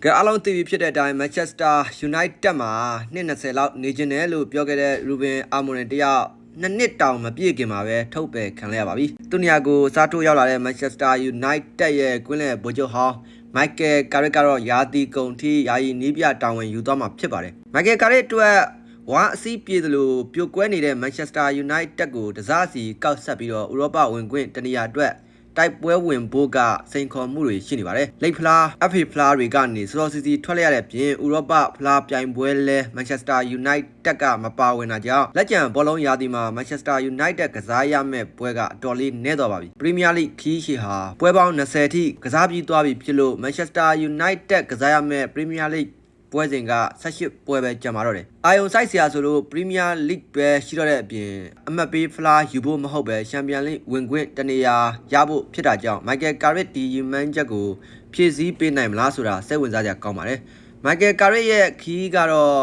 ကဲအားလုံးသိပြီဖြစ်တဲ့အတိုင်း Manchester United မှာ20လောက်နေကျင်တယ်လို့ပြောခဲ့တဲ့ Ruben Amorim တယောက်နှစ်တောင်မပြည့်ခင်မှာပဲထုတ်ပယ်ခံလိုက်ရပါပြီ။သူနေရာကိုစားထိုးရောက်လာတဲ့ Manchester United ရဲ့ကွင်းလယ်ဗိုလ်ချုပ်ဟောင်း Michael Carrick ကတော့ယာတီကုန်ထိယာယီနီးပြတာဝန်ယူသွားမှာဖြစ်ပါတယ်။ Michael Carrick အတွက်ဝါအစီးပြေသလိုပြိုကွဲနေတဲ့ Manchester United ကိုတစားစီကောက်ဆက်ပြီးတော့ဥရောပဝင်ခွင့်တနေရာအတွက်တိုက်ပွဲဝင်ဖို့ကစိန်ခေါ်မှုတွေရှိနေပါတယ်။လိပ်ဖလား FA ဖလားတွေကနေစောစီစီထွက်လိုက်ရတဲ့ပြင်ဥရောပဖလားပြိုင်ပွဲလဲ Manchester United ကမပါဝင်တာကြောင့်လက်ကျန်ဘောလုံးရာသီမှာ Manchester United ကစားရမယ့်ပွဲကအတော်လေးနည်းသွားပါပြီ။ Premier League ခီးရှီဟာပွဲပေါင်း20ထိကစားပြီးသွားပြီဖြစ်လို့ Manchester United ကစားရမယ့် Premier Leagueပွဲစဉ်က18ပွဲပဲကျန်ပါတော့တယ်။အာယုံဆိုင်ဆရာဆိုလို့ Premier League ပဲရှိတော့တဲ့အပြင်အမှတ်ပေးဖလားယူဖို့မဟုတ်ပဲ Champions League ဝင်ခွင့်တနေရာရဖို့ဖြစ်တာကြောင့် Michael Carrick ဒီယူမှန်းချက်ကိုဖြည့်ဆည်းပေးနိုင်မလားဆိုတာစိတ်ဝင်စားကြကောင်းပါတယ်။ Michael Carrick ရဲ့ခီးကတော့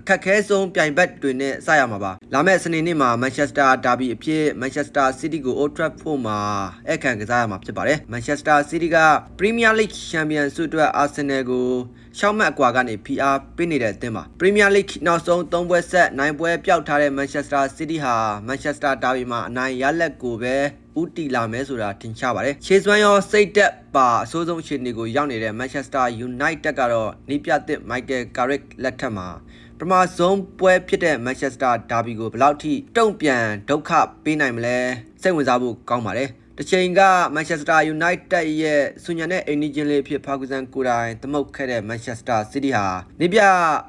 အခက်ခဲဆုံးပြိုင်ဘက်တွေနဲ့စရမှာပါ။လာမယ့်စနေနေ့မှာ Manchester Derby အဖြစ် Manchester City ကို Old Trafford မှာအခမ်းကစားရမှာဖြစ်ပါတယ်။ Manchester City က Premier League Champion ဆုအတွက် Arsenal ကိုရှောက်မှတ်အကွာကနေ PR ပေးနေတဲ့အသင်းပါ Premier League နောက်ဆုံး3ပွဲဆက်နိုင်ပွဲပျောက်ထားတဲ့ Manchester City ဟာ Manchester Derby မှာအနိုင်ရလက်ကိုပဲဦးတည်လာမယ်ဆိုတာထင်ရှားပါတယ်။ခြေစွမ်းရောစိတ်သက်ပါအဆိုးဆုံးအခြေအနေကိုရောက်နေတဲ့ Manchester United ကတော့နီးပြသစ် Michael Carrick လက်ထက်မှာပထမဆုံးပွဲဖြစ်တဲ့ Manchester Derby ကိုဘယ်လောက်ထိတုံ့ပြန်ဒုက္ခပေးနိုင်မလဲစိတ်ဝင်စားဖို့ကောင်းပါတယ်။တစ်ချိန်က Manchester United ရဲ့ဆူညံတဲ့အိမ်နီးချင်းလေးဖြစ် Ferguson ကိုယ်တိုင်သမုတ်ခဲ့တဲ့ Manchester City ဟာနေပြ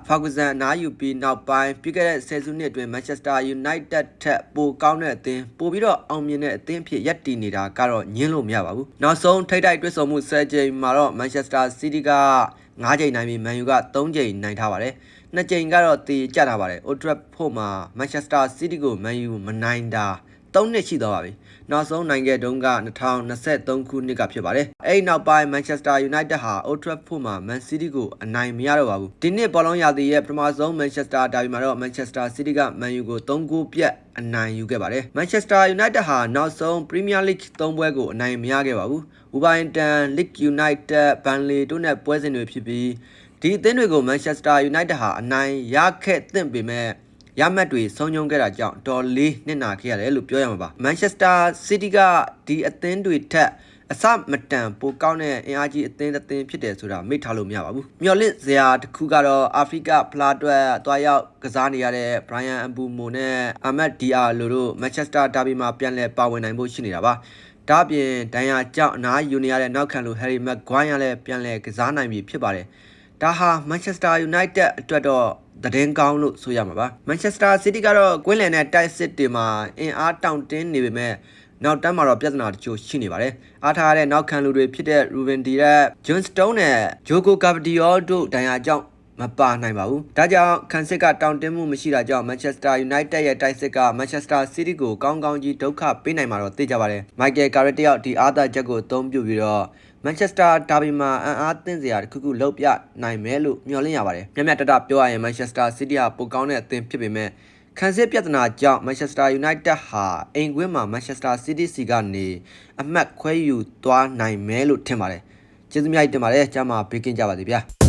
Ferguson အနားယူပြီးနောက်ပိုင်းပြီးခဲ့တဲ့ဆယ်စုနှစ်အတွင်း Manchester United ထက်ပိုကောင်းတဲ့အသင်းပိုပြီးတော့အောင်မြင်တဲ့အသင်းဖြစ်ရပ်တည်နေတာကတော့ညင်းလို့မရပါဘူး။နောက်ဆုံးထိပ်တိုက်တွေ့ဆုံမှု10ကြိမ်မှာတော့ Manchester City က9ကြိမ်နိုင်ပြီး Man U က3ကြိမ်နိုင်ထားပါတယ်။2ကြိမ်ကတော့တည်ကြထားပါတယ်။ Old Trafford မှာ Manchester City ကို Man U မနိုင်တာ3နှစ်ရှိသွားပါပြီ။နောက်ဆုံးနိုင်ခဲ့တုန်းက2023ခုနှစ်ကဖြစ်ပါတယ်။အဲ့နောက်ပိုင်း Manchester United ဟာ Old Trafford မှာ Man City ကိုအနိုင်မရတော့ပါဘူး။ဒီနှစ်ဘောလုံးရာသီရဲ့ပထမဆုံး Manchester Derby မှာတော့ Manchester City က Man U ကို3ဂိုးပြတ်အနိုင်ယူခဲ့ပါတယ်။ Manchester United ဟာနောက်ဆုံး Premier League 3ပွဲကိုအနိုင်မရခဲ့ပါဘူး။ Wolverhampton, Leeds United, Burnley တို့နဲ့ပွဲစဉ်တွေဖြစ်ပြီးဒီအသင်းတွေကို Manchester United ဟာအနိုင်ရခဲ့သင့်ပေမဲ့ရမှတ်တွေဆုံးရှုံးခဲ့တာကြောင့်တော်လေးနစ်နာခဲ့ရတယ်လို့ပြောရမှာပါ။ Manchester City ကဒီအသင်းတွေထက်အစမတန်ပိုကောင်းတဲ့အင်အားကြီးအသင်းဖြစ်တယ်ဆိုတာမေ့ထားလို့မရပါဘူး။မျော်လင့်စရာတစ်ခုကတော့အာဖရိကဖလားအတွက်တွားရောက်ကစားနေရတဲ့ Bryan Mbeumo နဲ့ Amad Diallo တို့ Manchester Derby မှာပြန်လည်ပါဝင်နိုင်ဖို့ရှိနေတာပါ။ဒါ့အပြင်ဒဏ်ရာကြောင့်အနားယူနေရတဲ့နောက်ခံလူ Harry Maguire လည်းပြန်လည်ကစားနိုင်ပြီဖြစ်ပါတယ်။ဒါဟာ Manchester United အတွက်တော့သတင်းကောင်းလို့ဆိုရမှာပါ Manchester City ကတော့ကွင်းလယ်နဲ့တိုက်စစ်တွေမှာအင်အားတောင့်တင်းနေပေမဲ့နောက်တန်းမှာတော့ပြဿနာတချို့ရှိနေပါတယ်အားထားရတဲ့နောက်ခံလူတွေဖြစ်တဲ့ Ruben Dias, John Stones နဲ့ Diogo Gvardiol တို့ဒဏ်ရာကြောင့်မပါနိုင်ပါဘူးဒါကြောင့်ခန်းစစ်ကတောင့်တင်းမှုမရှိတာကြောင့် Manchester United ရဲ့တိုက်စစ်က Manchester City ကိုကောင်းကောင်းကြီးဒုက္ခပေးနိုင်မှာတော့သိကြပါတယ် Michael Carrick တယောက်ဒီအားသာချက်ကိုအသုံးပြုပြီးတော့ Manchester Derby မှာအံ့အားသင့်စရာတစ်ခုခုလုပ်ပြနိုင်မယ်လို့မျှော်လင့်ရပါတယ်။မျက်မျက်တတပြောရရင် Manchester City ကပိုကောင်းတဲ့အသင်းဖြစ်ပေမဲ့ခံစစ်ပြဿနာကြောင့် Manchester United ဟာအိမ်ကွင်းမှာ Manchester City စီကနေအမှတ်ခွဲယူသွားနိုင်မယ်လို့ထင်ပါတယ်။ကျေးဇူးများတင်ပါတယ်။ကြားမှာဘေးကင်းကြပါစေဗျာ။